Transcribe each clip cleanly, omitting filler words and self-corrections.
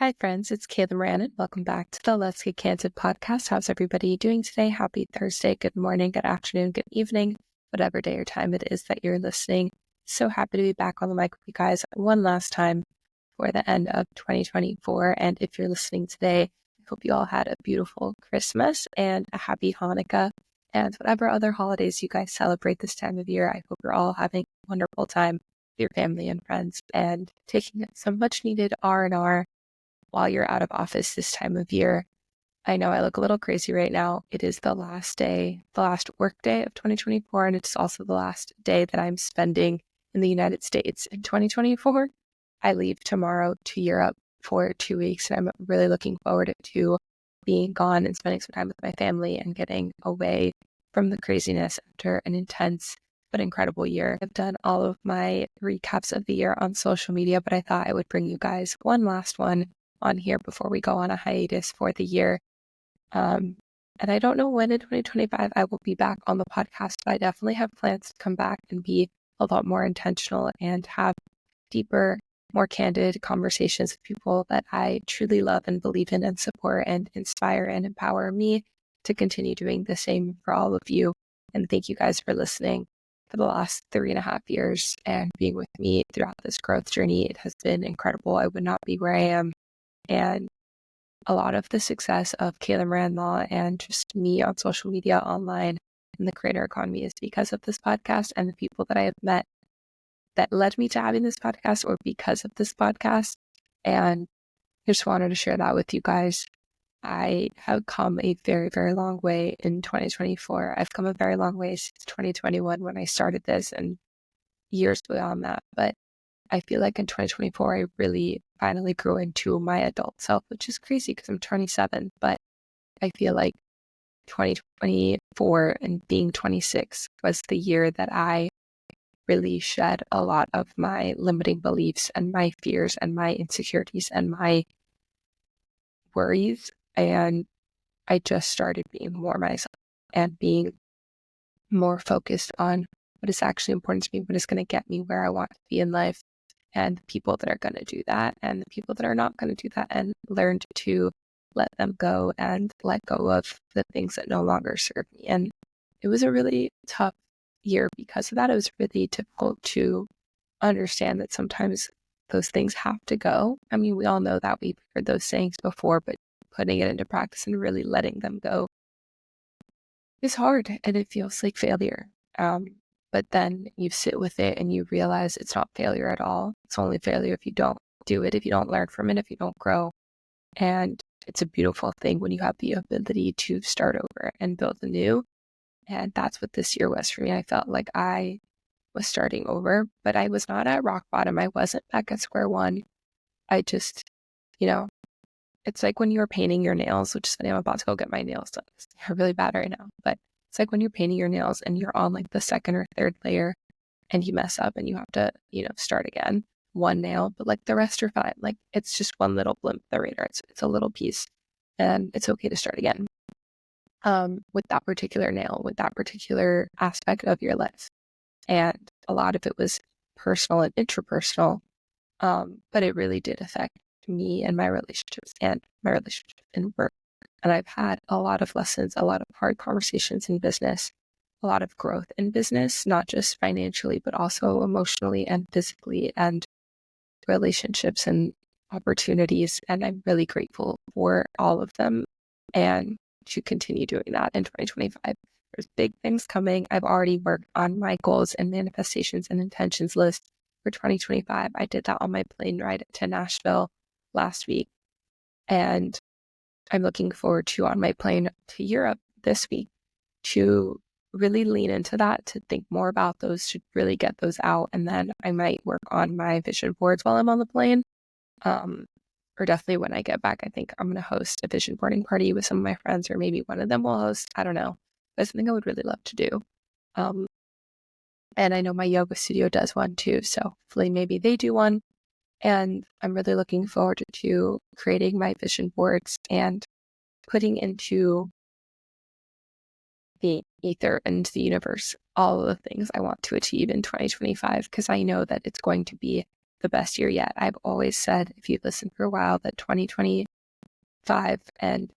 Hi, friends. It's Kayla Moran, and welcome back to the Let's Get Candid podcast. How's everybody doing today? Happy Thursday. Good morning, good afternoon, good evening, whatever day or time it is that you're listening. So happy to be back on the mic with you guys one last time for the end of 2024. And if you're listening today, I hope you all had a beautiful Christmas and a happy Hanukkah and whatever other holidays you guys celebrate this time of year. I hope you're all having a wonderful time with your family and friends and taking some much needed R&R while you're out of office this time of year. I know I look a little crazy right now. It is the last work day of 2024, and it's also the last day that I'm spending in the United States in 2024. I leave tomorrow to Europe for 2 weeks, and I'm really looking forward to being gone and spending some time with my family and getting away from the craziness after an intense but incredible year. I've done all of my recaps of the year on social media, but I thought I would bring you guys one last one on here before we go on a hiatus for the year. And I don't know when in 2025 I will be back on the podcast, but I definitely have plans to come back and be a lot more intentional and have deeper, more candid conversations with people that I truly love and believe in and support and inspire and empower me to continue doing the same for all of you. And thank you guys for listening for the last 3.5 years and being with me throughout this growth journey. It has been incredible. I would not be where I am. And a lot of the success of Kayla Moran Law and just me on social media, online, in the creator economy is because of this podcast and the people that I have met that led me to having this podcast or because of this podcast. And I just wanted to share that with you guys. I have come a very, very long way in 2024. I've come a very long way since 2021 when I started this and years beyond that. But I feel like in 2024, I really finally grew into my adult self, which is crazy because I'm 27. But I feel like 2024 and being 26 was the year that I really shed a lot of my limiting beliefs and my fears and my insecurities and my worries. And I just started being more myself and being more focused on what is actually important to me, what is going to get me where I want to be in life, and the people that are going to do that and the people that are not going to do that, and learned to let them go and let go of the things that no longer serve me. And it was a really tough year because of that. It was really difficult to understand that sometimes those things have to go. I mean, we all know that, we've heard those sayings before, but putting it into practice and really letting them go is hard and it feels like failure. But then you sit with it and you realize it's not failure at all. It's only failure if you don't do it, if you don't learn from it, if you don't grow. And it's a beautiful thing when you have the ability to start over and build anew. And that's what this year was for me. I felt like I was starting over, but I was not at rock bottom. I wasn't back at square one. I just, you know, it's like when you're painting your nails, which is funny, I'm about to go get my nails done. They're really bad right now, but it's like when you're painting your nails and you're on like the second or third layer and you mess up and you have to, start again, one nail, but like the rest are fine. Like it's just one little blimp, the radar. It's a little piece and it's okay to start again. With that particular nail, with that particular aspect of your life. And a lot of it was personal and interpersonal, but it really did affect me and my relationships in work. And I've had a lot of lessons, a lot of hard conversations in business, a lot of growth in business, not just financially, but also emotionally and physically, and relationships and opportunities. And I'm really grateful for all of them and to continue doing that in 2025. There's big things coming. I've already worked on my goals and manifestations and intentions list for 2025. I did that on my plane ride to Nashville last week. And I'm looking forward to on my plane to Europe this week to really lean into that, to think more about those, to really get those out. And then I might work on my vision boards while I'm on the plane. Or definitely when I get back, I think I'm going to host a vision boarding party with some of my friends, or maybe one of them will host. I don't know. That's something I would really love to do. And I know my yoga studio does one too. So hopefully maybe they do one. And I'm really looking forward to creating my vision boards and putting into the ether and the universe all of the things I want to achieve in 2025, because I know that it's going to be the best year yet. I've always said, if you've listened for a while, that 2025 and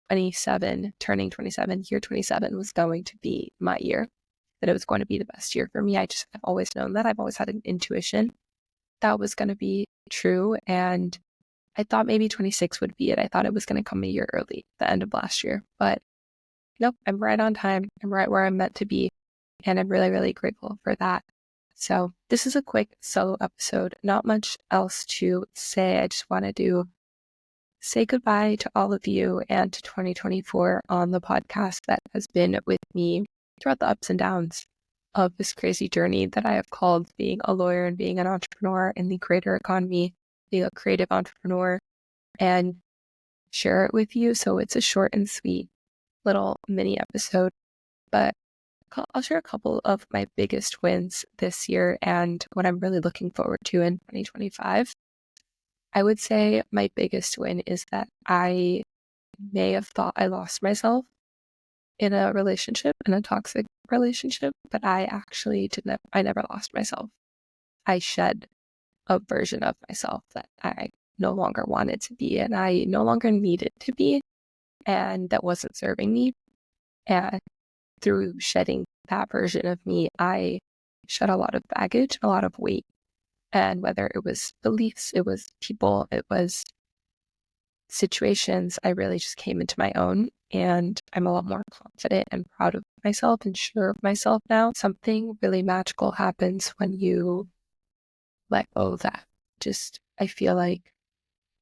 27, turning 27, year 27 was going to be my year, that it was going to be the best year for me. I've always known that. I've always had an intuition that was going to be true. And I thought maybe 26 would be it. I thought it was going to come a year early, the end of last year. But nope, I'm right on time. I'm right where I'm meant to be. And I'm really, really grateful for that. So this is a quick solo episode. Not much else to say. I just wanted to say goodbye to all of you and to 2024 on the podcast that has been with me throughout the ups and downs of this crazy journey that I have called being a lawyer and being an entrepreneur in the creator economy, being a creative entrepreneur, and share it with you. So it's a short and sweet little mini episode, but I'll share a couple of my biggest wins this year and what I'm really looking forward to in 2025. I would say my biggest win is that I may have thought I lost myself in a relationship, in a toxic relationship, but I actually didn't. I never lost myself. I shed a version of myself that I no longer wanted to be and I no longer needed to be, and that wasn't serving me. And through shedding that version of me, I shed a lot of baggage, a lot of weight. And whether it was beliefs, it was people, it was situations, I really just came into my own. And I'm a lot more confident and proud of myself and sure of myself now. Something really magical happens when you let go of that. Just, I feel like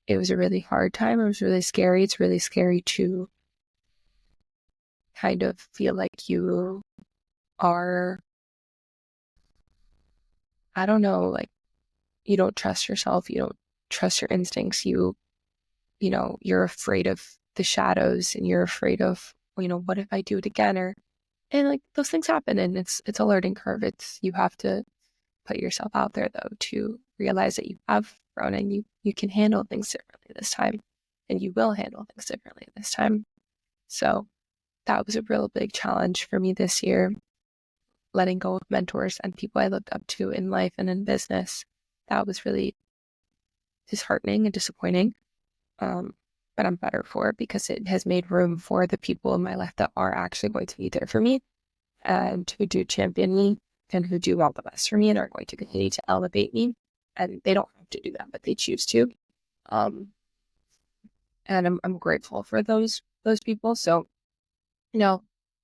it was a really hard time. It was really scary. It's really scary to kind of feel like you are, I don't know, like you don't trust yourself. You don't trust your instincts. You're afraid of the shadows and you're afraid of, what if I do it again? And like those things happen and it's a learning curve. You have to put yourself out there though to realize that you have grown and you can handle things differently this time and you will handle things differently this time. So that was a real big challenge for me this year, letting go of mentors and people I looked up to in life and in business. That was really disheartening and disappointing. But I'm better for it because it has made room for the people in my life that are actually going to be there for me and who do champion me and who do all the best for me and are going to continue to elevate me. And they don't have to do that, but they choose to. And I'm grateful for those people. So,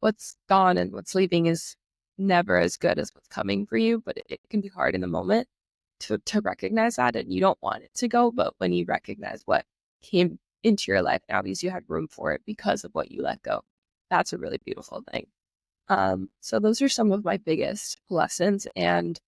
what's gone and what's leaving is never as good as what's coming for you, but it can be hard in the moment to recognize that, and you don't want it to go. But when you recognize what came into your life now because you had room for it because of what you let go, that's a really beautiful thing. So those are some of my biggest lessons and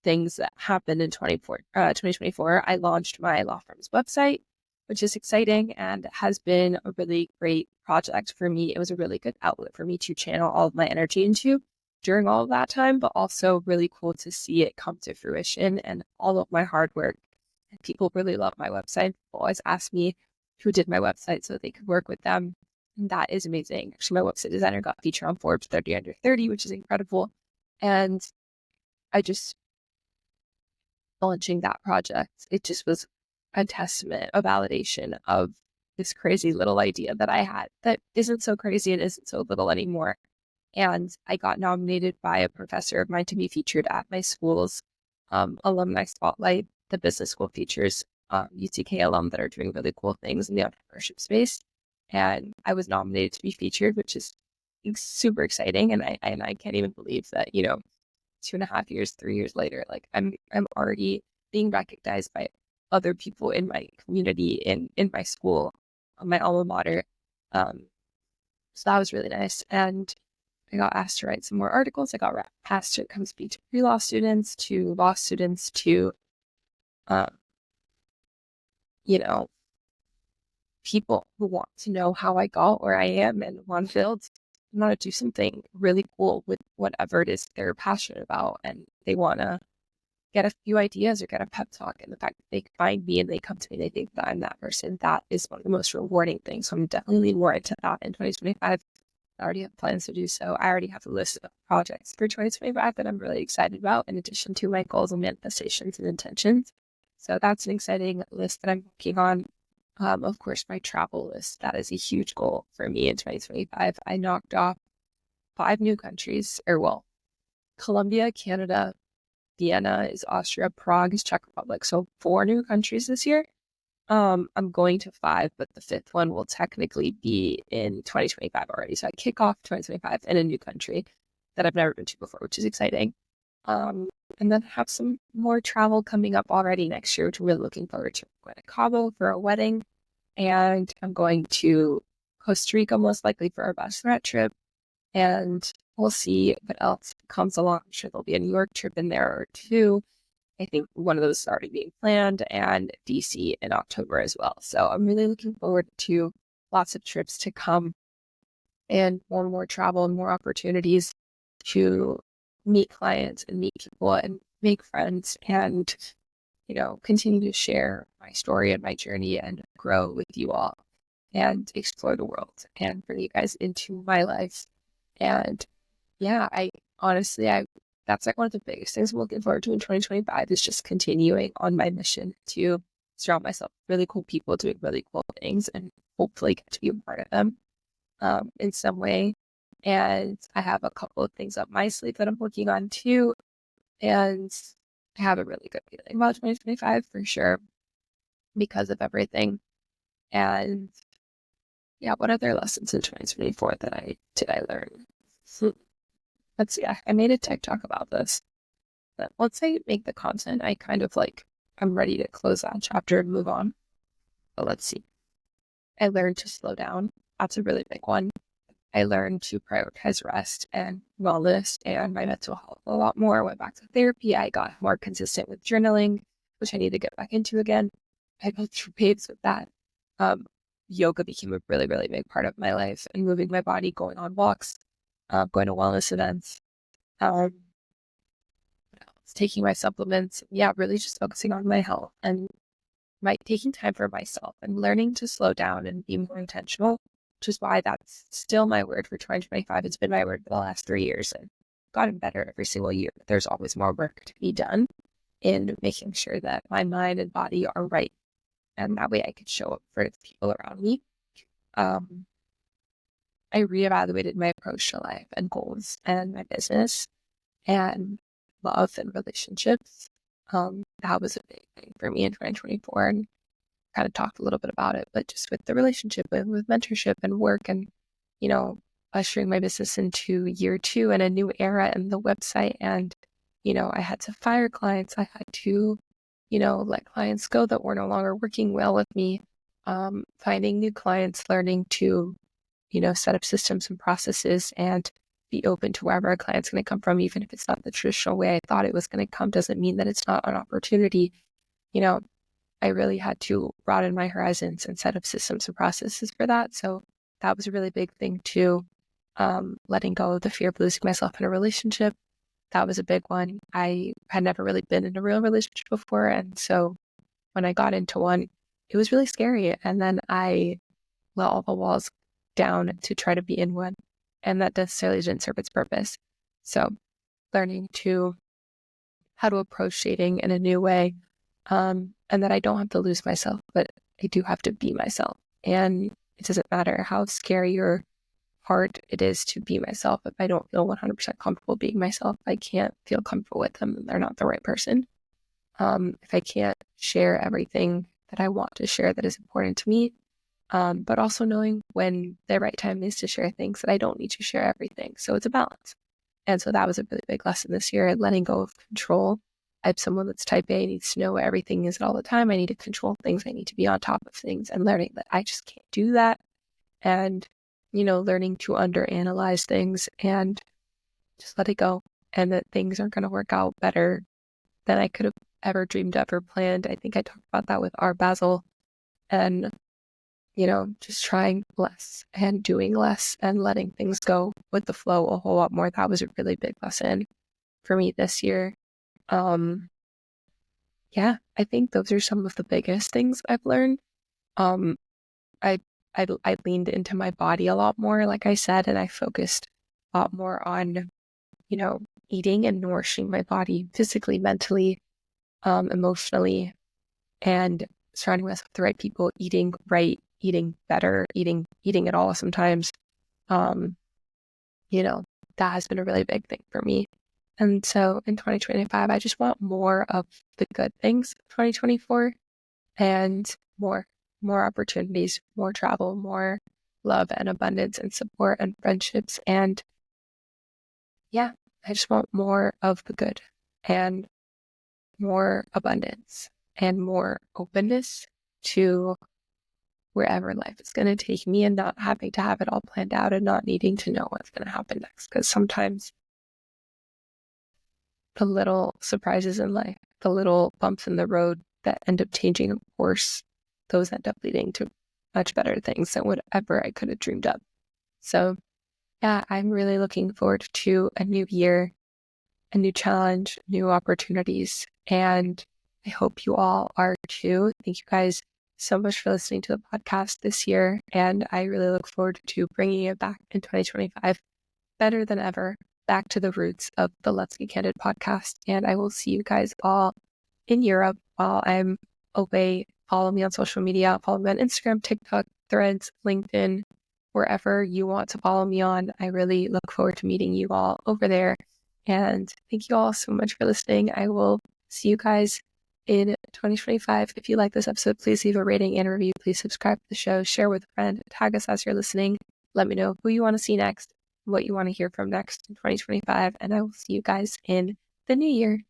things that happened in 2024. I launched my law firm's website, which is exciting and has been a really great project for me. It was a really good outlet for me to channel all of my energy into during all of that time, but also really cool to see it come to fruition and all of my hard work. And people really love my website. People always ask me who did my website so they could work with them. And that is amazing. Actually, my website designer got featured on Forbes 30 Under 30, which is incredible. And I just launching that project, it just was a testament, a validation of this crazy little idea that I had that isn't so crazy and isn't so little anymore. And I got nominated by a professor of mine to be featured at my school's alumni spotlight. The business school features UTK alum that are doing really cool things in the entrepreneurship space. And I was nominated to be featured, which is super exciting. And I can't even believe that, 2.5 years, 3 years later, like I'm already being recognized by other people in my community, in my school, my alma mater. So that was really nice. And I got asked to write some more articles. I got asked to come speak to pre-law students, to law students, to, you know, people who want to know how I got where I am and want to do something really cool with whatever it is they're passionate about. And they want to get a few ideas or get a pep talk. And the fact that they find me and they come to me and they think that I'm that person, that is one of the most rewarding things. So I'm definitely leaning more into that in 2025. I already have plans to do so. I already have a list of projects for 2025 that I'm really excited about, in addition to my goals and manifestations and intentions. So that's an exciting list that I'm working on. Of course, my travel list, that is a huge goal for me in 2025. I knocked off 5 new countries, or well, Colombia, Canada, Vienna is Austria, Prague is Czech Republic. So 4 new countries this year. I'm going to 5, but the 5th one will technically be in 2025 already. So I kick off 2025 in a new country that I've never been to before, which is exciting. And then have some more travel coming up already next year, which I'm really looking forward to. I'm going to Cabo for a wedding, and I'm going to Costa Rica most likely for our bachelorette trip. And we'll see what else comes along. I'm sure there'll be a New York trip in there or two. I think one of those is already being planned, and DC in October as well. So I'm really looking forward to lots of trips to come and more travel and more opportunities to meet clients and meet people and make friends and, continue to share my story and my journey and grow with you all and explore the world and bring you guys into my life. And yeah, that's like one of the biggest things I'm looking forward to in 2025 is just continuing on my mission to surround myself with really cool people doing really cool things and hopefully get to be a part of them in some way. And I have a couple of things up my sleeve that I'm working on too. And I have a really good feeling about 2025 for sure because of everything. And yeah, what other lessons in 2024 did I learn? Let's see, I made a TikTok about this. But once I make the content, I kind of I'm ready to close that chapter and move on. But let's see. I learned to slow down. That's a really big one. I learned to prioritize rest and wellness and my mental health a lot more. I went back to therapy. I got more consistent with journaling, which I need to get back into again. I go through waves with that. Yoga became a really, really big part of my life and moving my body, going on walks, going to wellness events, taking my supplements. Yeah, really just focusing on my health and taking time for myself and learning to slow down and be more intentional, which is why that's still my word for 2025. It's been my word for the last 3 years and gotten better every single year. There's always more work to be done in making sure that my mind and body are right. And that way I could show up for the people around me. I reevaluated my approach to life and goals and my business and love and relationships. That was a big thing for me in 2024 and kind of talked a little bit about it, but just with the relationship and with mentorship and work and, ushering my business into year 2 and a new era in the website. And, I had to fire clients. I had to, let clients go that were no longer working well with me. Finding new clients, learning to, set up systems and processes and be open to wherever a client's going to come from, even if it's not the traditional way I thought it was going to come, doesn't mean that it's not an opportunity. I really had to broaden my horizons and set up systems and processes for that. So that was a really big thing too. Letting go of the fear of losing myself in a relationship. That was a big one. I had never really been in a real relationship before. And so when I got into one, it was really scary. And then I let all the walls down to try to be in one. And that necessarily didn't serve its purpose. So learning how to approach dating in a new way. And that I don't have to lose myself, but I do have to be myself. And it doesn't matter how scary or hard it is to be myself. If I don't feel 100% comfortable being myself, I can't feel comfortable with them. They're not the right person. If I can't share everything that I want to share that is important to me, but also knowing when the right time is to share things that I don't need to share everything. So it's a balance. And so that was a really big lesson this year, letting go of control. I'm someone that's type A, needs to know where everything is all the time. I need to control things. I need to be on top of things, and learning that I just can't do that. And, learning to underanalyze things and just let it go, and that things are going to work out better than I could have ever dreamed of or planned. I think I talked about that with our Basil, and, just trying less and doing less and letting things go with the flow a whole lot more. That was a really big lesson for me this year. Yeah, I think those are some of the biggest things I've learned. I I leaned into my body a lot more, like I said, and I focused a lot more on, eating and nourishing my body physically, mentally, emotionally, and surrounding myself with the right people, eating right, eating better, eating it all sometimes. You know, that has been a really big thing for me. And so in 2025, I just want more of the good things of 2024 and more opportunities, more travel, more love and abundance and support and friendships. And yeah, I just want more of the good and more abundance and more openness to wherever life is going to take me, and not having to have it all planned out and not needing to know what's going to happen next. Because sometimes the little surprises in life, the little bumps in the road that end up changing course, those end up leading to much better things than whatever I could have dreamed up. So yeah, I'm really looking forward to a new year, a new challenge, new opportunities, and I hope you all are too. Thank you guys so much for listening to the podcast this year, and I really look forward to bringing it back in 2025 better than ever, back to the roots of the Let's Get Candid podcast. And I will see you guys all in Europe while I'm away. Follow me on social media. Follow me on Instagram, TikTok, Threads, LinkedIn, wherever you want to follow me on. I really look forward to meeting you all over there. And thank you all so much for listening. I will see you guys in 2025. If you like this episode, please leave a rating and a review. Please subscribe to the show, share with a friend, tag us as you're listening. Let me know who you want to see next, what you want to hear from next in 2025. And I will see you guys in the new year.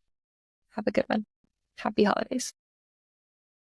Have a good one. Happy holidays.